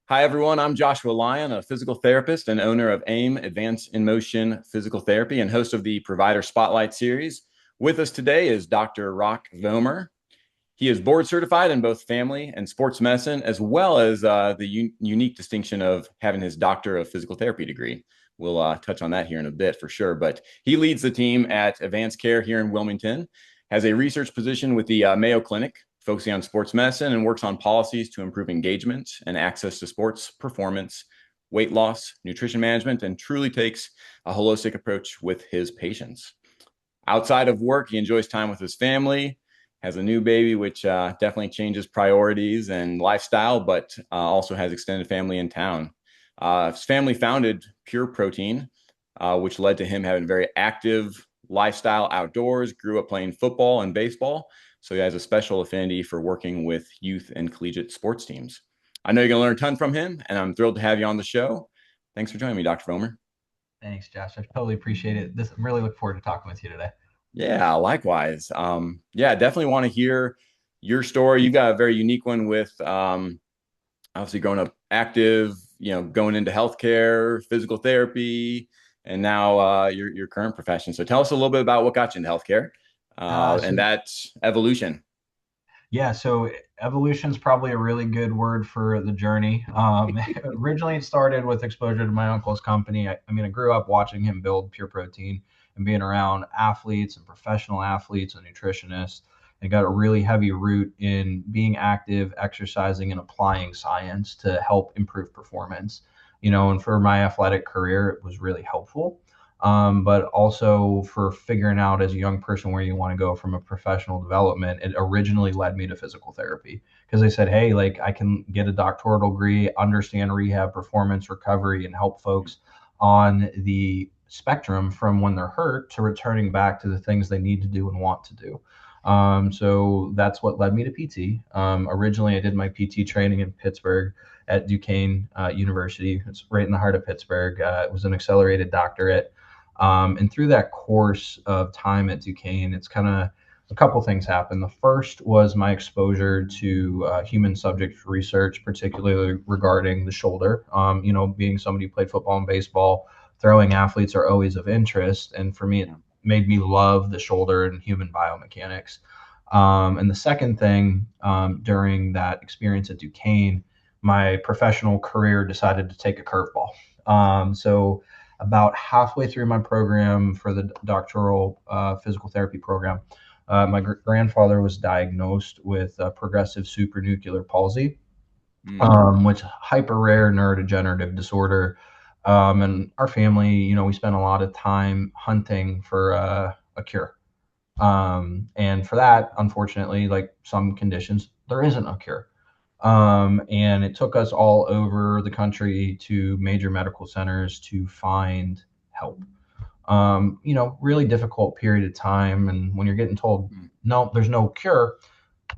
Hi, everyone. I'm Joshua Lyon, a physical therapist and owner of AIM Advance in Motion Physical Therapy and host of the Provider Spotlight series. With us today is Dr. Rock Vomer. He is board certified in both family and sports medicine, as well as the unique distinction of having his Doctor of Physical Therapy degree. We'll touch on that here in a bit for sure. But he leads the team at Avance here in Wilmington, has a research position with the Mayo Clinic, focusing on sports medicine, and works on policies to improve engagement and access to sports performance, weight loss, nutrition management, and truly takes a holistic approach with his patients. Outside of work, he enjoys time with his family, has a new baby, which definitely changes priorities and lifestyle, but also has extended family in town. His family founded Pure Protein, which led to him having a very active lifestyle outdoors, grew up playing football and baseball. So he has a special affinity for working with youth and collegiate sports teams. I know you're going to learn a ton from him, and I'm thrilled to have you on the show. Thanks for joining me, Dr. Vomer. Thanks, Josh. I totally appreciate it. I'm really looking forward to talking with you today. Yeah, likewise. Yeah, definitely want to hear your story. You've got a very unique one with obviously growing up active, going into healthcare, physical therapy, and now your current profession. So tell us a little bit about what got you into healthcare Uh, and so that evolution. so evolution is probably a really good word for the journey. Originally, it started with exposure to my uncle's company. I grew up watching him build Pure Protein and being around athletes and professional athletes and nutritionists. And got a really heavy root in being active, exercising, and applying science to help improve performance. And for my athletic career, it was really helpful. But also for figuring out as a young person where you want to go from a professional development. It originally led me to physical therapy because they said, hey, like I can get a doctoral degree, understand rehab, performance, recovery, and help folks on the spectrum from when they're hurt to returning back to the things they need to do and want to do. So that's what led me to PT. Originally, I did my PT training in Pittsburgh at Duquesne University. It's right in the heart of Pittsburgh. It was an accelerated doctorate. And through that course of time at Duquesne, it's kind of a couple things happened. The first was my exposure to human subject research, particularly regarding the shoulder. Being somebody who played football and baseball, throwing athletes are always of interest. And for me, it made me love the shoulder and human biomechanics. And the second thing, during that experience at Duquesne, my professional career decided to take a curveball. So about halfway through my program for the doctoral physical therapy program, my grandfather was diagnosed with progressive supranuclear palsy, Mm. which hyper rare neurodegenerative disorder. And our family, we spent a lot of time hunting for a cure. And for that, unfortunately, like some conditions, there isn't a cure. And it took us all over the country to major medical centers to find help. Really difficult period of time. And when you're getting told, Mm. no, there's no cure,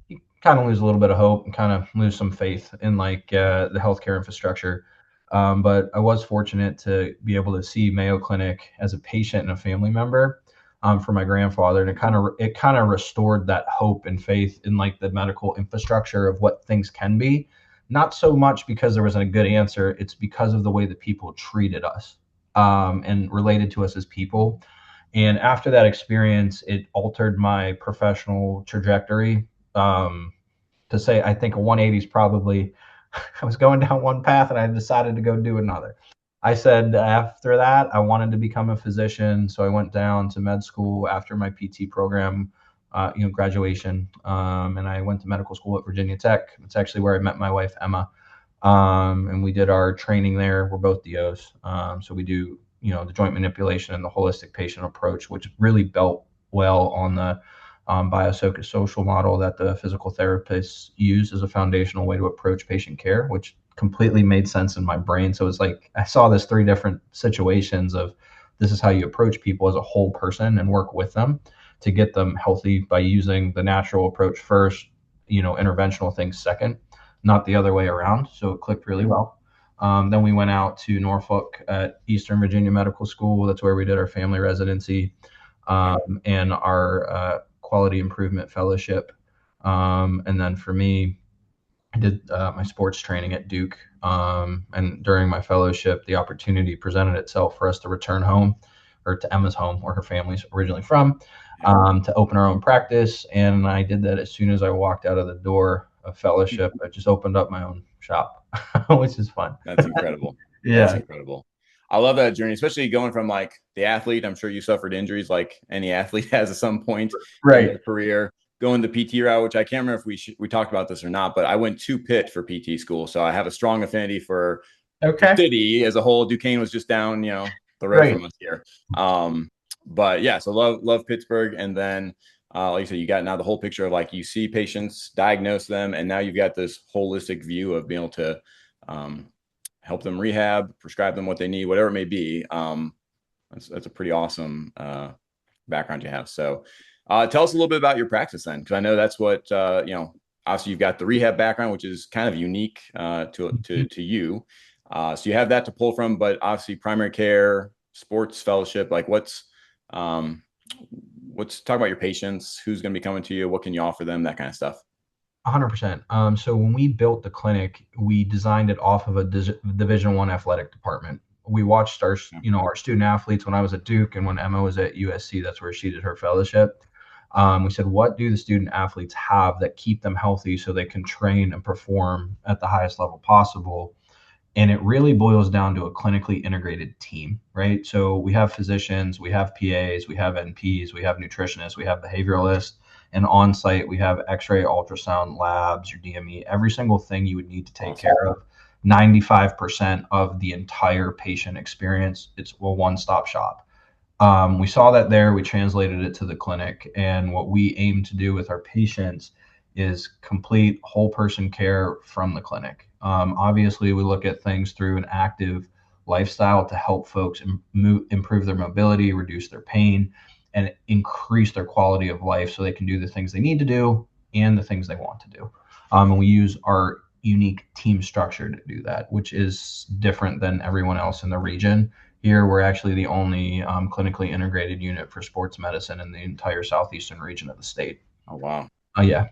you kind of lose a little bit of hope and kind of lose some faith in like the healthcare infrastructure. But I was fortunate to be able to see Mayo Clinic as a patient and a family member for my grandfather, and it kind of restored that hope and faith in like the medical infrastructure of what things can be. Not so much because there wasn't a good answer; it's because of the way that people treated us and related to us as people. And after that experience, it altered my professional trajectory. Um, to say, I think a 180 is probably, I was going down one path and I decided to go do another. I said after that, I wanted to become a physician. So I went down to med school after my PT program, graduation. And I went to medical school at Virginia Tech. It's actually where I met my wife, Emma. And we did our training there. We're both DOs. So we do, the joint manipulation and the holistic patient approach, which really built well on the biopsychosocial model that the physical therapists use as a foundational way to approach patient care, which completely made sense in my brain. So it's like I saw this three different situations of this is how you approach people as a whole person and work with them to get them healthy by using the natural approach first, interventional things second, not the other way around. So it clicked really well. Then we went out to Norfolk at Eastern Virginia Medical School. That's where we did our family residency and our quality improvement fellowship. And then for me, I did my sports training at Duke. And during my fellowship, the opportunity presented itself for us to return home, or to Emma's home, where her family's originally from, Yeah. to open our own practice. And I did that as soon as I walked out of the door of fellowship. I just opened up my own shop, which is fun. That's incredible. That's Yeah, incredible. I love that journey, especially going from like the athlete. I'm sure you suffered injuries like any athlete has at some point in right. their career. Going the PT route, which I can't remember if we talked about this or not, but I went to Pitt for PT school, so I have a strong affinity for the Okay, city as a whole. Duquesne was just down, the road right. from us here. Um, but yeah, so love Pittsburgh, and then like you said, you got now the whole picture of like you see patients, diagnose them, and now you've got this holistic view of being able to um, help them rehab, prescribe them what they need, whatever it may be. That's a pretty awesome background you have. So, tell us a little bit about your practice then, because I know that's what Obviously, you've got the rehab background, which is kind of unique to you. So you have that to pull from, but obviously primary care, sports fellowship, like um, what's talk about your patients, who's going to be coming to you, what can you offer them, that kind of stuff. 100%. So when we built the clinic, we designed it off of a Division One athletic department. We watched our student athletes when I was at Duke and when Emma was at USC. That's where she did her fellowship. We said, what do the student athletes have that keep them healthy so they can train and perform at the highest level possible? And it really boils down to a clinically integrated team, right? So we have physicians, we have PAs, we have NPs, we have nutritionists, we have behavioralists, and on site we have X-ray, ultrasound labs, your DME, every single thing you would need to take Awesome. care of. 95% of the entire patient experience, it's a one-stop shop. We saw that there, we translated it to the clinic. And what we aim to do with our patients is complete whole person care from the clinic. Obviously, we look at things through an active lifestyle to help folks improve their mobility, reduce their pain, and increase their quality of life so they can do the things they need to do and the things they want to do. And we use our unique team structure to do that, which is different than everyone else in the region. Here, we're actually the only clinically integrated unit for sports medicine in the entire southeastern region of the state. Oh, wow. Yeah.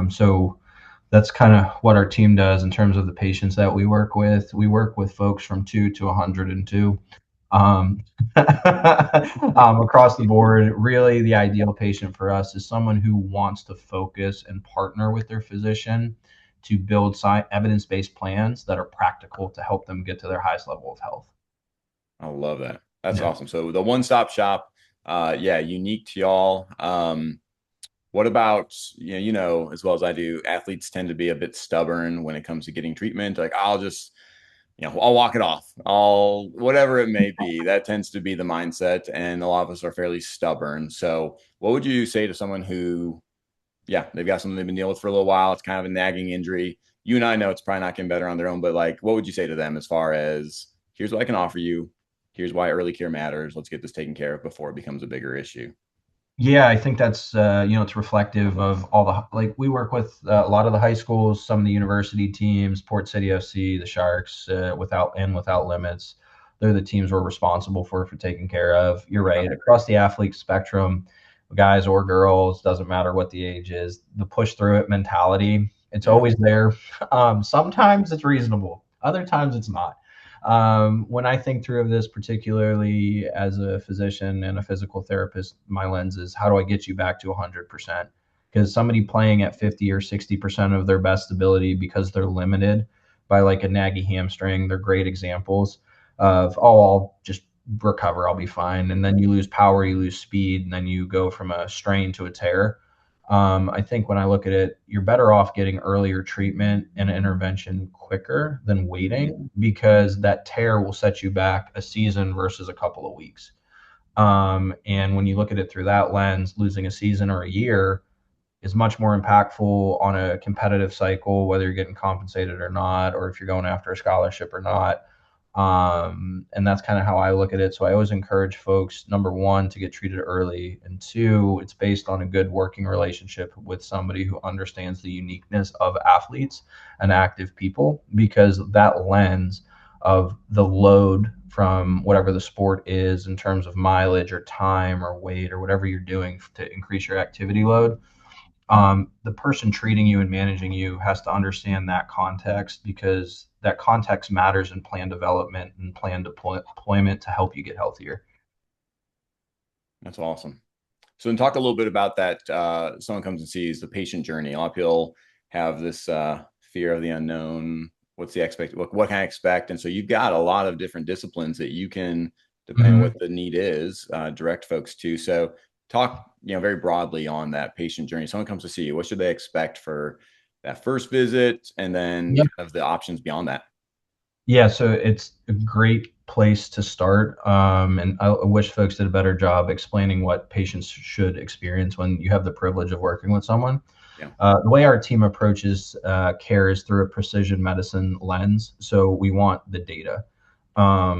So that's kind of what our team does in terms of the patients that we work with. We work with folks from 2 to 102 um, across the board. Really, the ideal patient for us is someone who wants to focus and partner with their physician to build evidence-based plans that are practical to help them get to their highest level of health. I love that. That's Yeah. awesome. So the one-stop shop, yeah, unique to y'all. What about, as well as I do, athletes tend to be a bit stubborn when it comes to getting treatment. Like, I'll walk it off. Whatever it may be. That tends to be the mindset. And a lot of us are fairly stubborn. So what would you say to someone who, yeah, they've got something they've been dealing with for a little while. It's kind of a nagging injury. You and I know it's probably not getting better on their own, but like, what would you say to them as far as here's what I can offer you? Here's why early care matters. Let's get this taken care of before it becomes a bigger issue. Yeah, I think that's it's reflective of all the like we work with a lot of the high schools, some of the university teams, Port City FC, the Sharks, without limits. They're the teams we're responsible for taking care of. You're Okay. right. Across the athlete spectrum, guys or girls, doesn't matter what the age is, the push through it mentality, it's Yeah. always there. Sometimes it's reasonable, other times it's not. When I think through of this, particularly as a physician and a physical therapist, my lens is how do I get you back to 100%? Because somebody playing at 50 or 60% of their best ability because they're limited by like a naggy hamstring, they're great examples of, oh, I'll just recover, I'll be fine. And then you lose power, you lose speed, and then you go from a strain to a tear. I think when I look at it, you're better off getting earlier treatment and intervention quicker than Mhm. waiting because that tear will set you back a season versus a couple of weeks. And when you look at it through that lens, losing a season or a year is much more impactful on a competitive cycle, whether you're getting compensated or not, or if you're going after a scholarship or not. And that's kind of how I look at it. So I always encourage folks, number one, to get treated early, and two, it's based on a good working relationship with somebody who understands the uniqueness of athletes and active people, because that lens of the load from whatever the sport is in terms of mileage or time or weight or whatever you're doing to increase your activity load The person treating you and managing you has to understand that context, because that context matters in plan development and plan deployment to help you get healthier. That's awesome. So, then talk a little bit about that. Someone comes and sees the patient journey. A lot of people have this fear of the unknown. What's the expect? What can I expect? And so, you've got a lot of different disciplines that you can, depending on Mhm. what the need is, direct folks to. So, talk, very broadly on that patient journey. Someone comes to see you. What should they expect for that first visit, and then Yeah. kind of the options beyond that? Yeah, so it's a great place to start. And I wish folks did a better job explaining what patients should experience when you have the privilege of working with someone. Yeah. The way our team approaches care is through a precision medicine lens. So we want the data.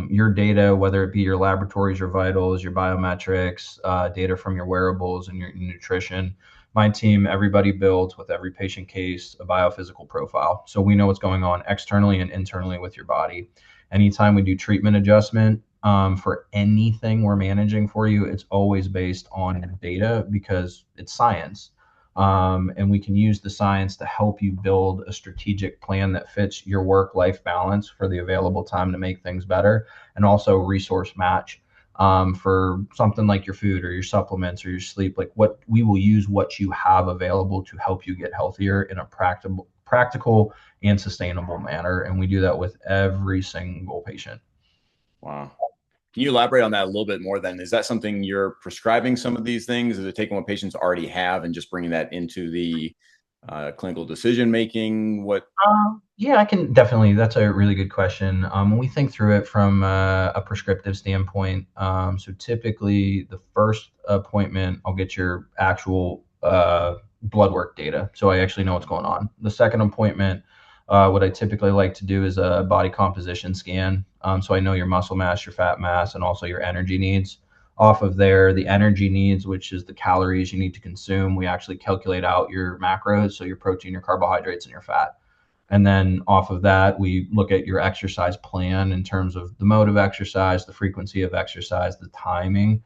Your data, whether it be your laboratories, your vitals, your biometrics, data from your wearables and your nutrition. My team, everybody builds with every patient case a biophysical profile. So we know what's going on externally and internally with your body. Anytime we do treatment adjustment for anything we're managing for you, it's always based on data because it's science. And we can use the science to help you build a strategic plan that fits your work life balance for the available time to make things better, and also resource match for something like your food or your supplements or your sleep. Like, what we will use what you have available to help you get healthier in a practical and sustainable manner. And we do that with every single patient. Wow. Can you elaborate on that a little bit more then? Is that something you're prescribing some of these things? Is it taking what patients already have and just bringing that into the clinical decision making? What? Yeah, I can definitely. That's a really good question. When we think through it from a prescriptive standpoint, so typically the first appointment, I'll get your actual blood work data, so I actually know what's going on. The second appointment, what I typically like to do is a body composition scan, so I know your muscle mass, your fat mass, and also your energy needs. Off of there, the energy needs, which is the calories you need to consume, we actually calculate out your macros, so your protein, your carbohydrates, and your fat. And then off of that, we look at your exercise plan in terms of the mode of exercise, the frequency of exercise, the timing.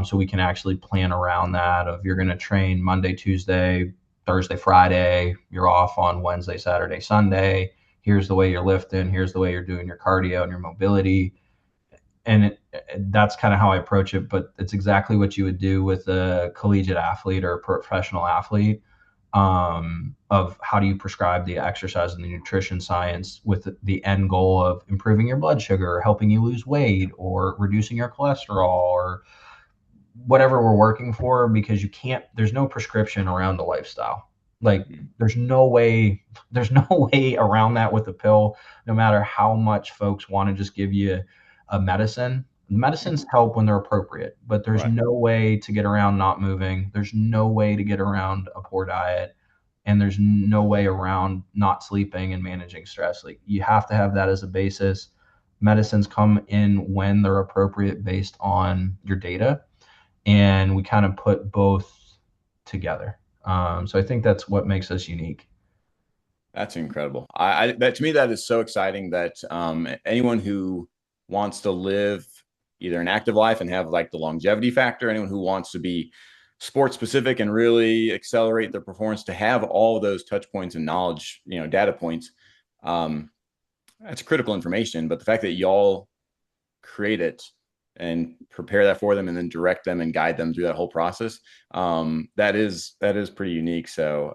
So we can actually plan around that. Of, you're going to train Monday, Tuesday, Thursday, Friday. You're off on Wednesday, Saturday, Sunday. Here's the way you're lifting. Here's the way you're doing your cardio and your mobility. And that's kind of how I approach it. But it's exactly what you would do with a collegiate athlete or a professional athlete, of how do you prescribe the exercise and the nutrition science with the end goal of improving your blood sugar, or helping you lose weight, or reducing your cholesterol, or whatever we're working for. Because you can't, there's no prescription around the lifestyle. Like, there's no way around that with a pill. No matter how much folks want to just give you a medicine, medicines help when they're appropriate, but there's Right. no way to get around not moving. There's no way to get around a poor diet, and there's no way around not sleeping and managing stress. Like, you have to have that as a basis. Medicines come in when they're appropriate based on your data, and we kind of put both together. So I think that's what makes us unique. That's incredible. That to me, that is so exciting that anyone who wants to live either an active life and have like the longevity factor, anyone who wants to be sports specific and really accelerate their performance, to have all those touch points and knowledge, data points, um, that's critical information. But the fact that y'all create it and prepare that for them and then direct them and guide them through that whole process, that is pretty unique. So,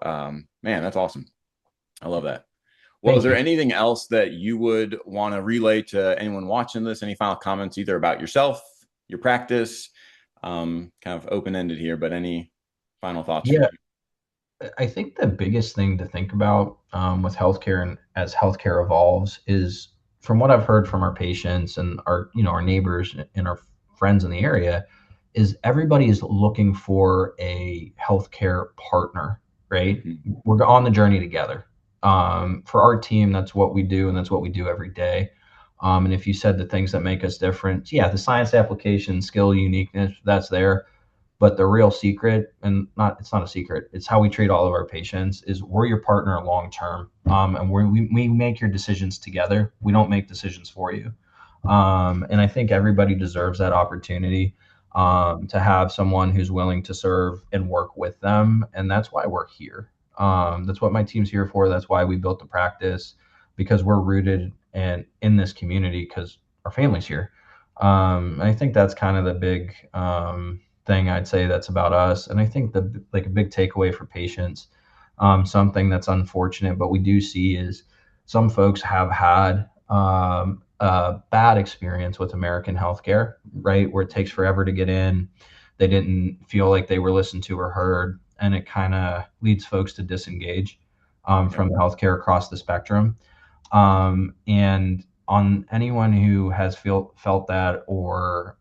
man, that's awesome. I love that. Well, is Thank there you. anything else that you would want to relay to anyone watching this? Any final comments, either about yourself, your practice? Kind of open ended here, but any final thoughts from Yeah, you? I think the biggest thing to think about with healthcare, and as healthcare evolves, is, from what I've heard from our patients and our, our neighbors and our friends in the area, is everybody is looking for a healthcare partner, right? Mhm. We're on the journey together. For our team, that's what we do, and that's what we do every day. And if you said the things that make us different, yeah, the science application, skill, uniqueness, that's there. But the real secret, and it's not a secret, it's how we treat all of our patients, is we're your partner long term. And we make your decisions together. We don't make decisions for you. And I think everybody deserves that opportunity. to have someone who's willing to serve and work with them. And that's why we're here. That's what my team's here for. That's why we built the practice, because we're rooted and in this community because our family's here. And I think that's kind of the big thing I'd say that's about us. And I think the like a big takeaway for patients, something that's unfortunate, but we do see is some folks have had a bad experience with American healthcare, right? Where it takes forever to get in. They didn't feel like they were listened to or heard, and it kind of leads folks to disengage Yep. from healthcare across the spectrum. And on anyone who has felt that or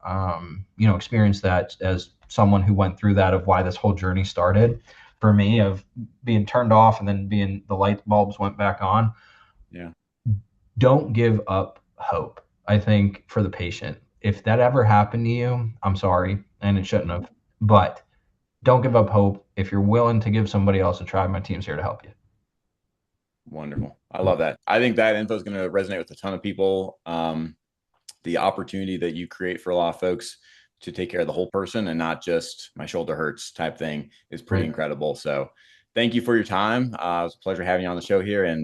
experienced that as someone who went through that of why this whole journey started for me of being turned off and then being the light bulbs went back on, Yeah. don't give up hope. I think for the patient, if that ever happened to you, I'm sorry, and it shouldn't have, but don't give up hope. If you're willing to give somebody else a try, my team's here to help you. Wonderful. I love that. I think that info is going to resonate with a ton of people. The opportunity that you create for a lot of folks to take care of the whole person and not just my shoulder hurts type thing is pretty Right. incredible. So thank you for your time. It was a pleasure having you on the show here. And